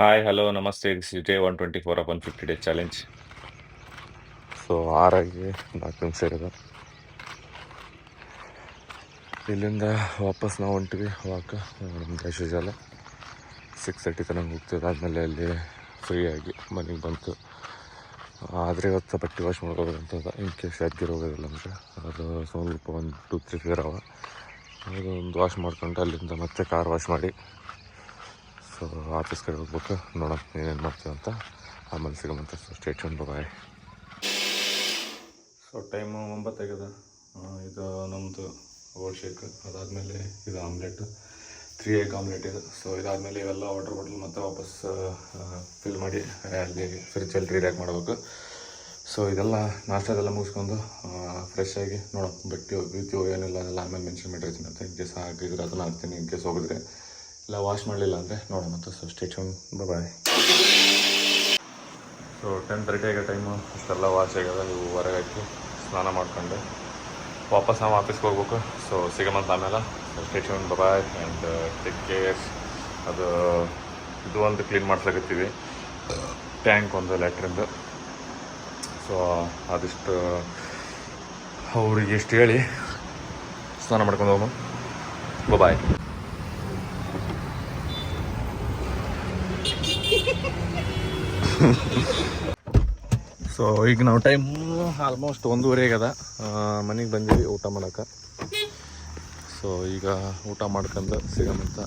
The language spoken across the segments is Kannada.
ಹಾಯ್, ಹಲೋ, ನಮಸ್ತೆ. This is day 124 up 150 day challenge. So 6 4 ನಿಮಿಷ ಇರೋದು. ಇಲ್ಲಿಂದ ವಾಪಸ್ ನಾವು ಹೊಂಟಿವಿ ವಾಕ. ನಮ್ದು ಆ್ಯಸ್ 6:30 ತನಕ ಹೋಗ್ತೀವಿ. ಆದಮೇಲೆ ಅಲ್ಲಿ ಫ್ರೀಯಾಗಿ ಮನೆಗೆ ಬಂತು. ಆದರೆ ಇವತ್ತು ಬಟ್ಟೆ ವಾಶ್ ಮಾಡ್ಕೋಬೇಕಂತದ. ಇನ್ ಕೇಸ್ ಯಾದಗಿರಿ ಹೋಗೋದಿಲ್ಲ ಅಂದರೆ ಅದು ಸ್ವಲ್ಪ 1 2 3 ಫಿಗರ್ ಅವ. ಅದೊಂದು ವಾಶ್ ಮಾಡ್ಕೊಂಡು ಅಲ್ಲಿಂದ ಮತ್ತೆ ಕಾರ್ ವಾಶ್ ಮಾಡಿ ಸೊ ಆಫೀಸ್ ಕಡೆ ಹೋಗ್ಬೇಕು. ನೋಡೋಣ ಏನೇನು ಮಾಡ್ತೀವಿ ಅಂತ. ಆಮೇಲೆ ಸಿಗಮಂತ. ಸೊ ಸ್ಟೇ ಟ್ಯೂನ್, ಬಾಯ್. ಸೊ ಟೈಮು 9 ಆಗ್ಯದ. ಇದು ನಮ್ಮದು ಓಟ್ ಶೇಕ್. ಅದಾದಮೇಲೆ ಇದು ಆಮ್ಲೆಟ್, 3 ಎಗ್ ಆಮ್ಲೆಟ್ ಇದು. ಸೊ ಇದಾದಮೇಲೆ ಇವೆಲ್ಲ ವಾಟರ್ ಬಾಟಲ್ ಮತ್ತು ವಾಪಸ್ ಫಿಲ್ ಮಾಡಿ ಅಲ್ಲಿ ಫ್ರಿಜ್ಜಲ್ಲಿ ರೀರ್ಯಾಕ್ ಮಾಡಬೇಕು. ಸೊ ಇದೆಲ್ಲ ನಾಷ್ಟದೆಲ್ಲ ಮುಗಿಸ್ಕೊಂಡು ಫ್ರೆಶ್ ಆಗಿ ನೋಡೋ ಬಟ್ಟೆ ಒಗಿತೀವೋ ಏನಿಲ್ಲ ಅದೆಲ್ಲ ಆಮೇಲೆ ಮೆನ್ಷನ್ ಮಾಡಿರ್ತೀನಿ ಅಂತ. ಇನ್ ಕೇಸ್ ಹಾಕಿದ್ರೆ ಅದನ್ನು ಹಾಕ್ತೀನಿ. ಇನ್ ಕೇಸ್ ಹೋಗಿದ್ರೆ ಇಲ್ಲ ವಾಶ್ ಮಾಡಲಿಲ್ಲ ಅಂದರೆ ನೋಡೋಣ ಮತ್ತು. ಸೊ ಸ್ಟೇ ಟ್ಯೂನ್, ಬಾಯ್. ಸೊ 10:30 ಆಗೋ ಟೈಮು. ಇಷ್ಟೆಲ್ಲ ವಾಶ್ ಆಗ್ಯದ. ಇವು ಹೊರಗೆ ಹಾಕಿ ಸ್ನಾನ ಮಾಡ್ಕೊಂಡು ವಾಪಸ್ ನಾವು ಆಫೀಸ್ಗೆ ಹೋಗ್ಬೇಕು. ಸೊ ಸಿಗಮಂತ ಆಮೇಲೆ. Stay tuned, bye and take care. ಅದು ಇದು ಒಂದು ಕ್ಲೀನ್ ಮಾಡ್ಸ್ಲಾಕತ್ತೀವಿ, ಟ್ಯಾಂಕ್ ಒಂದು ಲ್ಯಾಟ್ರಿಂದು. ಸೊ ಅದಿಷ್ಟು ಅವ್ರಿಗೆ ಎಷ್ಟು ಹೇಳಿ ಸ್ನಾನ ಮಾಡ್ಕೊಂಡು ಹೋಗೋಣ. ಬಾಯ್. ಸೊ ಈಗ ನಾವು ಟೈಮ್ ಆಲ್ಮೋಸ್ಟ್ 1:30 ಆಗ್ಯದ. ಮನೆಗೆ ಬಂದೀವಿ ಊಟ ಮಾಡೋಕೆ. ಸೊ ಈಗ ಊಟ ಮಾಡ್ಕೊಂಡು ಸಿಗಮಂತ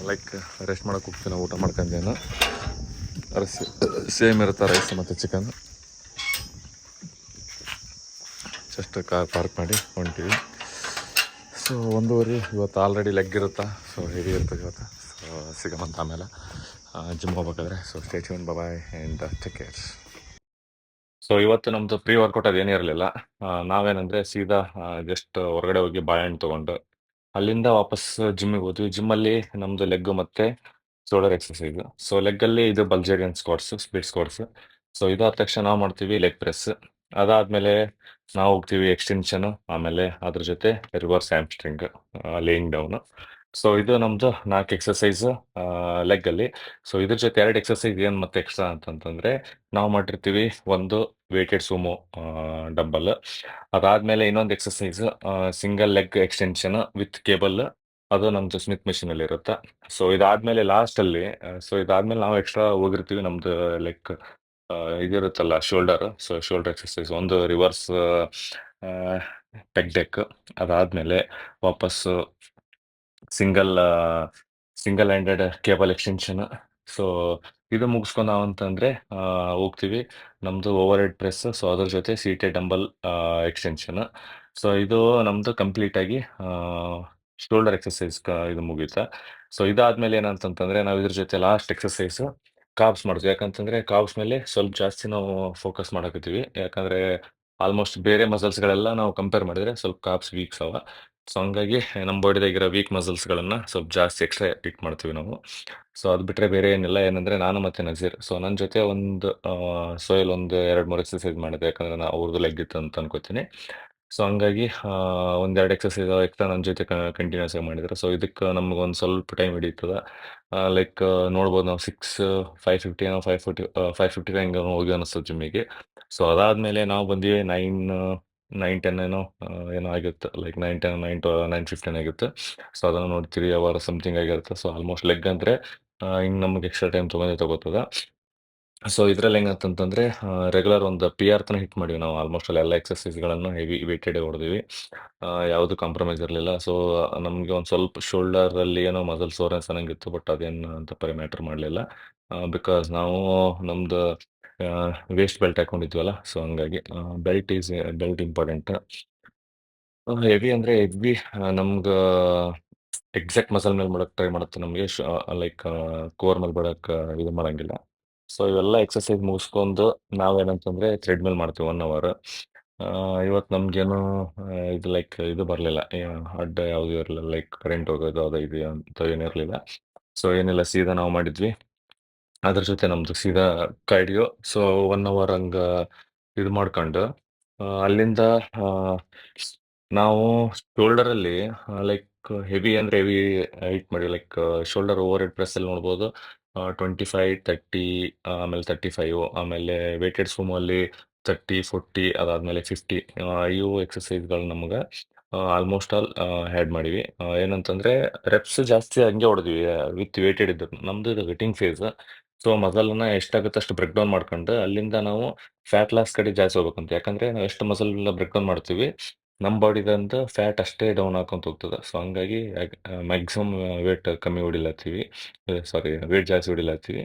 ಲೈಕ್ ರೆಸ್ಟ್ ಮಾಡೋಕೆ ಹೋಗ್ತೀವಿ. ನಾವು ಊಟ ಮಾಡ್ಕೊಂಡೇನು ಸೇಮ್ ಇರುತ್ತೆ ರೈಸ್ ಮತ್ತು ಚಿಕನ್. ಜಸ್ಟ್ ಕಾರ್ ಪಾರ್ಕ್ ಮಾಡಿ ಹೊಂಟೀವಿ. ಸೊ 1:30 ಇವತ್ತು ಆಲ್ರೆಡಿ ಲೆಗ್ ಇರುತ್ತಾ. ಸೊ ಹೆವಿ ಇರ್ತದೆ ಇವತ್ತು. ಸೊ ಸಿಗಮಂತ ಆಮೇಲೆ ಜಿಮ್ ಹೋಗ್ಬೇಕಾದ್ರೆ. So stay tuned, bye and take care. So ಇವತ್ತು ನಮ್ಮದು ಪ್ರೀ ವರ್ಕೌಟ್ ಅದೇನೇ ಇರಲಿಲ್ಲ. ನಾವೇನಂದರೆ ಸೀದಾ ಜಸ್ಟ್ ಹೊರಗಡೆ ಹೋಗಿ ಬಾಳೆಹಣ್ಣು ತೊಗೊಂಡು ಅಲ್ಲಿಂದ ವಾಪಸ್ ಜಿಮ್ಮಿಗೆ ಹೋದ್ವಿ. ಜಿಮ್ಮಲ್ಲಿ ನಮ್ಮದು ಲೆಗ್ ಮತ್ತು ಶೋಲ್ಡರ್ ಎಕ್ಸಸೈಸ್. ಸೊ ಲೆಗ್ಗಲ್ಲಿ ಇದು ಬಲ್ಜೇರಿಯನ್ ಸ್ಕ್ವಾಟ್ಸು, ಸ್ಪ್ಲಿಟ್ ಸ್ಕ್ವಾಟ್ಸು. ಸೊ ಇದಾದ ತಕ್ಷಣ ನಾವು ಮಾಡ್ತೀವಿ ಲೆಗ್ ಪ್ರೆಸ್. ಅದಾದಮೇಲೆ ನಾವು ಹೋಗ್ತೀವಿ ಎಕ್ಸ್ಟೆನ್ಷನು, ಆಮೇಲೆ ಅದ್ರ ಜೊತೆ reverse hamstring, laying down. So ಇದು ನಮ್ಮದು 4 ಎಕ್ಸಸೈಸು ಲೆಗ್ಗಲ್ಲಿ. ಸೊ ಇದ್ರ ಜೊತೆ 2 ಎಕ್ಸಸೈಸ್ ಏನು ಮತ್ತೆ ಎಕ್ಸ್ಟ್ರಾ ಅಂತಂತಂದರೆ ನಾವು ಮಾಡಿರ್ತೀವಿ ಒಂದು ವೇಟೆಡ್ ಸುಮೋ ಡಂಬಲ್. ಅದಾದಮೇಲೆ ಇನ್ನೊಂದು exercise single leg extension with cable. ಅದು ನಮ್ಮದು ಸ್ಮಿತ್ ಮೆಷಿನಲ್ಲಿ ಇರುತ್ತೆ. ಸೊ ಇದಾದಮೇಲೆ ಲಾಸ್ಟಲ್ಲಿ ಇದಾದಮೇಲೆ ನಾವು ಎಕ್ಸ್ಟ್ರಾ ಹೋಗಿರ್ತೀವಿ ನಮ್ಮದು ಲೈಕ್ ಇದಿರುತ್ತಲ್ಲ ಶೋಲ್ಡರ್. ಸೊ ಶೋಲ್ಡರ್ ಎಕ್ಸಸೈಸ್ ಒಂದು ರಿವರ್ಸ್ ಪೆಗ್ ಡೆಕ್. ಅದಾದಮೇಲೆ ವಾಪಸ್ಸು single single handed cable extension. So ಇದು ಮುಗಿಸ್ಕೊಂಡು ನಾವು ಅಂತಂದರೆ ಹೋಗ್ತೀವಿ ನಮ್ಮದು ಓವರ್ ಹೆಡ್ ಪ್ರೆಸ್. ಸೊ ಅದ್ರ ಜೊತೆ ಸೀಟೆಡ್ ಡಂಬಲ್ ಎಕ್ಸ್ಟೆನ್ಷನ್. ಸೊ ಇದು ನಮ್ಮದು ಕಂಪ್ಲೀಟಾಗಿ ಶೋಲ್ಡರ್ ಎಕ್ಸಸೈಸ್ ಇದು ಮುಗೀತಾ. ಸೊ ಇದಾದಮೇಲೆ ಏನಂತಂತಂದರೆ ನಾವು ಇದ್ರ ಜೊತೆ ಲಾಸ್ಟ್ ಎಕ್ಸಸೈಸು ಕಾಬ್ಸ್ ಮಾಡ್ತೀವಿ. ಯಾಕಂತಂದರೆ ಕಾಬ್ಸ್ ಮೇಲೆ ಸ್ವಲ್ಪ ಜಾಸ್ತಿ ನಾವು ಫೋಕಸ್ ಮಾಡಕತ್ತೀವಿ. ಯಾಕಂದರೆ ಆಲ್ಮೋಸ್ಟ್ ಬೇರೆ ಮಸಲ್ಸ್ಗಳೆಲ್ಲ ನಾವು ಕಂಪೇರ್ ಮಾಡಿದರೆ ಸ್ವಲ್ಪ ಕಾಬ್ಸ್ ವೀಕ್ಸ್ ಅವ. ಸೊ ಹಂಗಾಗಿ ನಮ್ಮ ಬಾಡಿದಾಗಿರೋ ವೀಕ್ ಮಸಲ್ಸ್ಗಳನ್ನು ಸ್ವಲ್ಪ ಜಾಸ್ತಿ ಎಕ್ಸ್ಟ್ರಾ ಹಿಟ್ ಮಾಡ್ತೀವಿ ನಾವು. ಸೊ ಅದು ಬಿಟ್ಟರೆ ಬೇರೆ ಏನಿಲ್ಲ. ಏನಂದರೆ ನಾನು ಮತ್ತು ನಜೀರ್, ಸೊ ನನ್ನ ಜೊತೆ ಒಂದು ಸೋಯಲ್ ಒಂದು 2-3 ಎಕ್ಸಸೈಸ್ ಮಾಡಿದೆ. ಯಾಕಂದರೆ ನಾನು ಅವ್ರದ್ದು ಲೆಗ್ ಇತ್ತು ಅಂತ ಅನ್ಕೋತೀನಿ. ಸೊ ಹಂಗಾಗಿ 1-2 ಎಕ್ಸಸೈಸ್ ಎಕ್ಸ್ಟ್ರಾ ನನ್ನ ಜೊತೆ ಕಂಟಿನ್ಯೂಸ್ ಆಗಿ ಮಾಡಿದ್ರು. ಸೊ ಇದಕ್ಕೆ ನಮಗೊಂದು ಸ್ವಲ್ಪ ಟೈಮ್ ಹಿಡಿತದ. ಲೈಕ್ ನೋಡ್ಬೋದು ನಾವು 5:50 ಏನೋ 5:55 ಹಿಂಗೆ ಹೋಗಿ ಅನ್ನಿಸ್ತದೆ ಜಿಮ್ಮಿಗೆ. ಸೊ ಅದಾದಮೇಲೆ ನಾವು ಬಂದ್ವಿ 9-10 ಏನೋ ಆಗಿರುತ್ತೆ. ಲೈಕ್ 9-10 ಆಗಿರುತ್ತೆ. ಸೊ ಅದನ್ನು ನೋಡಿ 3 ಅವರ್ ಸಮಥಿಂಗ್ ಆಗಿರುತ್ತೆ. ಸೊ ಆಲ್ಮೋಸ್ಟ್ ಲೆಗ್ ಅಂದರೆ ಹಿಂಗೆ ನಮಗೆ ಎಕ್ಸ್ಟ್ರಾ ಟೈಮ್ ತೊಗೋತದ. ಸೊ ಇದ್ರಲ್ಲಿ ಹೆಂಗಂತಂತಂದರೆ ರೆಗ್ಯುಲರ್ ಒಂದು PR ತನಕ ಹಿಟ್ ಮಾಡಿವಿ ನಾವು. ಆಲ್ಮೋಸ್ಟ್ ಎಲ್ಲ ಎಕ್ಸಸೈಸ್ಗಳನ್ನು ಹೆವಿ ವೇಟೆಡ್ ಹೊಡೆದಿವಿ. ಯಾವುದು ಕಾಂಪ್ರಮೈಸ್ ಇರಲಿಲ್ಲ. ಸೊ ನಮಗೆ ಒಂದು ಸ್ವಲ್ಪ ಶೋಲ್ಡರಲ್ಲಿ ಏನೋ ಮಸಲ್ ಸೋರ್ನೆಸ್ ಅನ್ನಂಗಿತ್ತು. ಬಟ್ ಅದೇನು ಅಂತ ಪರಿ ಮ್ಯಾಟ್ರ್ ಮಾಡಲಿಲ್ಲ. ಬಿಕಾಸ್ ನಾವು ನಮ್ಮದು ವೇಸ್ಟ್ ಬೆಲ್ಟ್ ಹಾಕ್ಕೊಂಡಿದ್ವಲ್ಲ. ಸೊ ಹಂಗಾಗಿ ಬೆಲ್ಟ್ ಇಂಪಾರ್ಟೆಂಟ್. ಹೆವಿ ಅಂದರೆ ಹೆವಿ ನಮ್ಗೆ ಎಕ್ಸಾಕ್ಟ್ ಮಸಲ್ ಮೇಲೆ ಮಾಡಕ್ಕೆ ಟ್ರೈ ಮಾಡುತ್ತೆ. ನಮಗೆ ಲೈಕ್ ಕೋರ್ ಮೇಲೆ ಮಾಡಕ್ಕೆ ಇದು ಮಾಡಂಗಿಲ್ಲ. ಸೊ ಇವೆಲ್ಲ ಎಕ್ಸಸೈಸ್ ಮುಗಿಸ್ಕೊಂಡು ನಾವೇನಂತಂದರೆ ಥ್ರೆಡ್ಮಿಲ್ ಮಾಡ್ತೀವಿ 1 ಅವರ್. ಇವತ್ತು ನಮಗೇನು ಇದು ಲೈಕ್ ಇದು ಬರಲಿಲ್ಲ, ಅಡ್ಡ ಯಾವುದೂ ಇರಲಿಲ್ಲ. ಲೈಕ್ ಕರೆಂಟ್ ಹೋಗೋದು ಅದು ಇದು ಅಂತ ಏನಿರಲಿಲ್ಲ. ಸೊ ಏನಿಲ್ಲ, ಸೀದಾ ನಾವು ಮಾಡಿದ್ವಿ. ಅದ್ರ ಜೊತೆ ನಮ್ಮದು ಸೀದಾ ಕಾರ್ಡಿಯೋ. ಸೊ 1 ಅವರ್ ಹಂಗೆ ಇದು ಮಾಡ್ಕೊಂಡು ಅಲ್ಲಿಂದ ನಾವು ಶೋಲ್ಡರಲ್ಲಿ ಲೈಕ್ ಹೆವಿ ಅಂದರೆ ಹೆವಿ ಹೈಟ್ ಮಾಡಿ ಲೈಕ್ ಶೋಲ್ಡರ್ ಓವರ್ ಹೆಡ್ ಪ್ರೆಸ್ಸಲ್ಲಿ ನೋಡ್ಬೋದು 25 30 ಆಮೇಲೆ 35 ಆಮೇಲೆ ವೇಟೆಡ್ ಸುಮೋಲ್ಲಿ 30 40 ಅದಾದಮೇಲೆ 50 ಇವು ಎಕ್ಸಸೈಸ್ಗಳು ನಮ್ಗೆ ಆಲ್ಮೋಸ್ಟ್ ಆಲ್ ಆ್ಯಡ್ ಮಾಡೀವಿ ಏನಂತಂದರೆ ರೆಪ್ಸ್ ಜಾಸ್ತಿ ಹಂಗೆ ಹೊಡೆದ್ವಿ ವಿತ್ ವೇಟೆಡ್ ಇದ್ದು ನಮ್ಮದು ಇದು ವೆಟ್ಟಿಂಗ್ ಫೇಸ್. ಸೊ ಮಸಲನ್ನ ಎಷ್ಟಾಗುತ್ತೆ ಅಷ್ಟು ಬ್ರೇಕ್ ಡೌನ್ ಮಾಡ್ಕೊಂಡು ಅಲ್ಲಿಂದ ನಾವು ಫ್ಯಾಟ್ ಲಾಸ್ ಕಡೆ ಜಾಸ್ತಿ ಹೋಗ್ಬೇಕಂತ ಯಾಕಂದರೆ ನಾವು ಎಷ್ಟು ಮಸಲ್ ಬ್ರೇಕ್ ಡೌನ್ ಮಾಡ್ತೀವಿ ನಮ್ಮ ಬಾಡಿದಂತ ಫ್ಯಾಟ್ ಅಷ್ಟೇ ಡೌನ್ ಹಾಕೊಂತ ಹೋಗ್ತದೆ. ಸೊ ಹಂಗಾಗಿ ಮ್ಯಾಕ್ಸಿಮಮ್ ವೇಟ್ ಕಮ್ಮಿ ಹೊಡಿಲತ್ತೀವಿ, ಸಾರಿ ವೇಟ್ ಜಾಸ್ತಿ ಹೊಡಿಲತ್ತೀವಿ.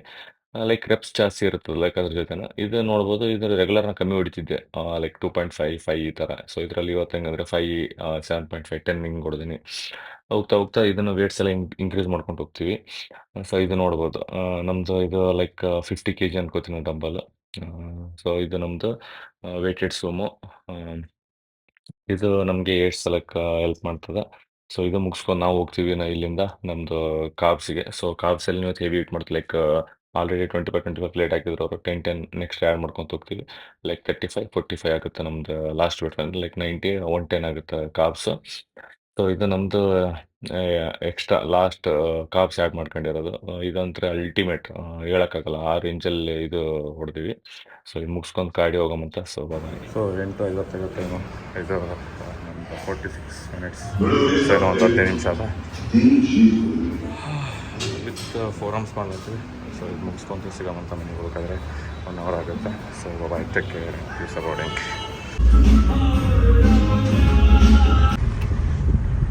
ಲೈಕ್ ರೆಪ್ಸ್ ಜಾಸ್ತಿ ಇರ್ತದೆ ಲೈಕ್ ಅದ್ರ ಜೊತೆನ ಇದು ನೋಡ್ಬೋದು. ಇದು ರೆಗ್ಯುಲರ್ನ ಕಮ್ಮಿ ಹೊಡಿತಿದ್ದೆ ಲೈಕ್ 2.5 5 ಈ ಥರ. ಸೊ ಇದರಲ್ಲಿ ಇವತ್ತು ಹೆಂಗಂದರೆ 5 7.5 10 ಹಿಂಗೆ ಹೊಡೆದೀನಿ. ಹೋಗ್ತಾ ಹೋಗ್ತಾ ಇದನ್ನು ವೇಟ್ಸ್ ಎಲ್ಲ ಇನ್ಕ್ರೀಸ್ ಮಾಡ್ಕೊಂಡು ಹೋಗ್ತೀವಿ. ಸೊ ಇದು ನೋಡ್ಬೋದು ನಮ್ಮದು ಇದು ಲೈಕ್ 50 kg ಅನ್ಕೋತೀನಿ ಡಂಬಲ್. ಸೊ ಇದು ನಮ್ಮದು ವೇಟೆಡ್ ಸುಮೋ. ಇದು ನಮಗೆ 8 ಸಲಕ್ಕೆ ಹೆಲ್ಪ್ ಮಾಡ್ತದೆ. ಸೊ ಇದು ಮುಗಿಸ್ಕೊಂಡು ನಾವು ಹೋಗ್ತೀವಿ ಇಲ್ಲಿಂದ ನಮ್ಮದು ಕಾರ್ಬ್ಸಿಗೆ. ಸೊ ಕಾರ್ಬ್ಸಲ್ಲಿ ನೀವು ಹೆವಿ ಈಟ್ ಮಾಡ್ತೀವಿ ಲೈಕ್ ಆಲ್ರೆಡಿ 25 ಪ್ಲೇಟ್ ಹಾಕಿದ್ರು ಅವರು 10 ನೆಕ್ಸ್ಟ್ ಆ್ಯಡ್ ಮಾಡ್ಕೊತ ಹೋಗ್ತೀವಿ. ಲೈಕ್ 35 45 ಆಗುತ್ತೆ ನಮ್ಮದು ಲಾಸ್ಟ್ ವೇಟ್ ಅಂದರೆ ಲೈಕ್ 90 110 ಆಗುತ್ತೆ ಕಾರ್ಬ್ಸ್. ಸೊ ಇದು ನಮ್ಮದು ಎಕ್ಸ್ಟ್ರಾ ಲಾಸ್ಟ್ ಕಾರ್ಬ್ಸ್ ಆ್ಯಡ್ ಮಾಡ್ಕೊಂಡಿರೋದು. ಇದಂದ್ರೆ ಅಲ್ಟಿಮೇಟ್ ಹೇಳೋಕ್ಕಾಗಲ್ಲ ಆ ರೇಂಜಲ್ಲಿ ಇದು ಹೊಡೆದಿವಿ. ಸೊ ಇದು ಮುಗಿಸ್ಕೊಂಡು ಕಾರ್ಡಿಯೋ ಹೋಗೋಮಂತ. So bye. So 8:55 time. ಇದು ನಮ್ಮದು 46 ಮಿನಿಟ್ಸ್. ಸೊ ಇನ್ನೂ ಒಂದು 15 ನಿಮಿಷ ಅದ ವಿತ್ 4 ಆರ್ಮ್ಸ್ ಮಾಡ್ಲತ್ತೀವಿ. ಸೊ ಇದು ಮುಗಿಸ್ಕೊಂತ ಸಿಗೋಮಂತ ಮನೆಗೆ ಹೋಗ್ಬೇಕಾದ್ರೆ 1 ಅವರ್ ಆಗುತ್ತೆ. So bye, take care, keep supporting.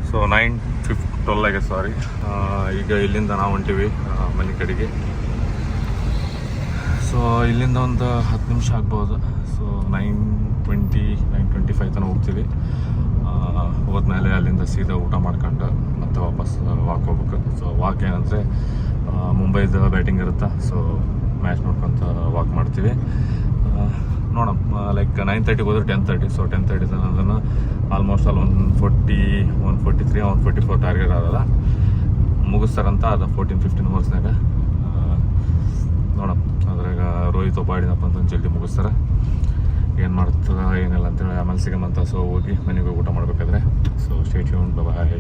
So 9:12 ಆಗಿದೆ, ಸಾರಿ. ಈಗ ಇಲ್ಲಿಂದ ನಾವು ಹೊಂಟೀವಿ ಮನೆ ಕಡೆಗೆ. ಸೊ ಇಲ್ಲಿಂದ ಒಂದು 10 ನಿಮಿಷ ಆಗ್ಬೋದು. ಸೊ 9:20 9:25 ತನಕ ಹೋಗ್ತೀವಿ. ಹೋದ್ಮೇಲೆ ಅಲ್ಲಿಂದ ಸೀದಾ ಊಟ ಮಾಡ್ಕೊಂಡು ಮತ್ತೆ ವಾಪಸ್ ವಾಕ್ ಹೋಗ್ಬೇಕು. ಸೊ ವಾಕ್ ಏನಂದರೆ ಮುಂಬೈದು ಬ್ಯಾಟಿಂಗ್ ಇರುತ್ತೆ. ಸೊ ಮ್ಯಾಚ್ ನೋಡ್ಕೊತ ವಾಕ್ ಮಾಡ್ತೀವಿ. ನೋಡೋಣ ಲೈಕ್ 9:30 ಹೋದ್ರೆ 10:30. ಸೊ 10:30 ಅದನ್ನು ಆಲ್ಮೋಸ್ಟ್ ಅಲ್ಲಿ 140 143 144 ಟಾರ್ಗೆಟ್ ಆದಲ್ಲ ಮುಗಿಸ್ತಾರಂತ. ಅದು 14-15 ಓವರ್ಸ್ನಾಗ ನೋಡೋಣ. ಅದ್ರಾಗ ರೋಹಿತ್ ಒಬ್ಬ ಆಡಿದಪ್ಪ ಅಂತ ಜಲ್ದಿ ಮುಗಿಸ್ತಾರೆ. ಏನು ಮಾಡ್ತದ ಏನಿಲ್ಲ ಅಂತೇಳಿ ಆಮೇಲೆ ಸಿಗಮಂತ. ಸೊ ಹೋಗಿ ಮನೆಗೆ ಊಟ ಮಾಡಬೇಕಾದ್ರೆ. ಸೊ ಸ್ಟೇ ಟ್ಯೂನ್ಡ್, ಬಾಯ್.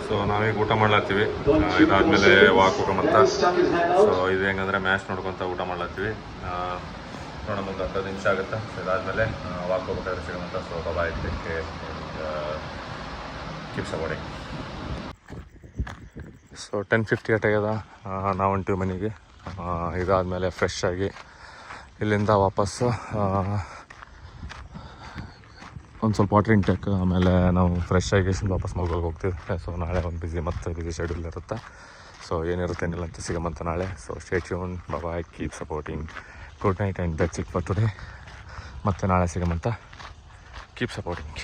ಸೊ ನಾವೀಗ ಊಟ ಮಾಡ್ಲತ್ತೀವಿ. ಇದಾದಮೇಲೆ ವಾಕ್ ಹೋಗೋಮಂತ. ಸೊ ಇದು ಹೆಂಗಂದ್ರೆ ಮ್ಯಾಚ್ ನೋಡ್ಕೊತ ಊಟ ಮಾಡ್ಲತ್ತೀವಿ. ನೋಡೋಣ ಒಂದು 10 ನಿಮಿಷ ಆಗುತ್ತೆ. ಸೊ ಇದಾದಮೇಲೆ ವಾಕ್ ಹೋಗ್ಬೇಕಾದ್ರೆ ಸಿಗಮಂತ. So bye, take care, keep supporting. So 10:58 ಆಗ್ಯದ. ನಾವು ಹೊಂಟೀವಿ ಮನೆಗೆ. ಇದಾದಮೇಲೆ ಫ್ರೆಶ್ ಆಗಿ ಇಲ್ಲಿಂದ ವಾಪಸ್ಸು ಒಂದು ಸ್ವಲ್ಪ ವಾಟರ್ ಇಂಟೇಕ್, ಆಮೇಲೆ ನಾವು ಫ್ರೆಶ್ ಆಗಿ ವಾಪಸ್ ಮಲ್ಗೋಗಿ ಹೋಗ್ತೀವಿ. ಸೊ ನಾಳೆ ಒಂದು ಬಿಸಿ ಶೆಡ್ಯೂಲ್ ಇರುತ್ತೆ. ಸೊ ಏನಿರುತ್ತೆ ಏನಿಲ್ಲ ಅಂತ ಸಿಗಮಂತ ನಾಳೆ. So stay tuned, bye, keep supporting. Good night and that's it for today. ಮತ್ತೆ ನಾಳೆ ಸಿಗಮಂತ. Keep supporting.